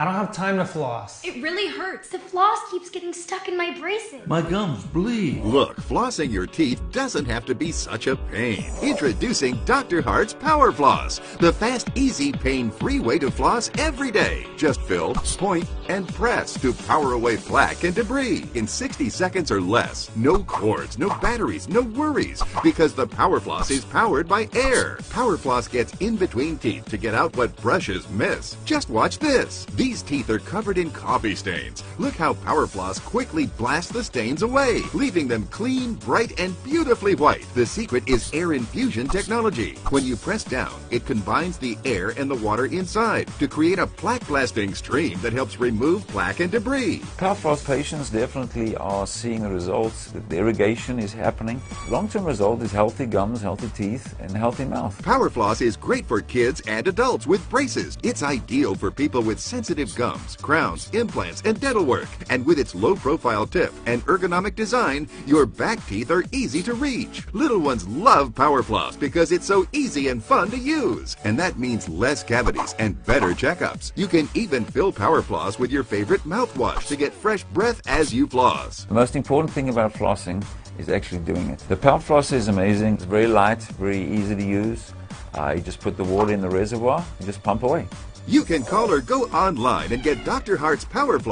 I don't have time to floss. It really hurts. The floss keeps getting stuck in my braces. My gums bleed. Look, flossing your teeth doesn't have to be such a pain. Introducing Dr. Hart's Power Floss, the fast, easy, pain-free way to floss every day. Just fill, point, and press to power away plaque and debris in 60 seconds or less. No cords, no batteries, no worries, because the Power Floss is powered by air. Power Floss gets in between teeth to get out what brushes miss. Just watch this. These teeth are covered in coffee stains. Look how Power Floss quickly blasts the stains away, leaving them clean, bright, and beautifully white. The secret is air infusion technology. When you press down, it combines the air and the water inside to create a plaque-blasting stream that helps remove plaque and debris. Power Floss patients definitely are seeing the results. The irrigation is happening. Long-term result is healthy gums, healthy teeth, and healthy mouth. Power Floss is great for kids and adults with braces. It's ideal for people with sensitive gums, crowns, implants, and dental work. And with its low-profile tip and ergonomic design, your back teeth are easy to reach. Little ones love Power Floss because it's so easy and fun to use. And that means less cavities and better checkups. You can even fill Power Floss with your favorite mouthwash to get fresh breath as you floss. The most important thing about flossing is actually doing it. The Power Floss is amazing. It's very light, very easy to use. You just put the water in the reservoir and just pump away. You can call or go online and get Dr. Hart's Power Floss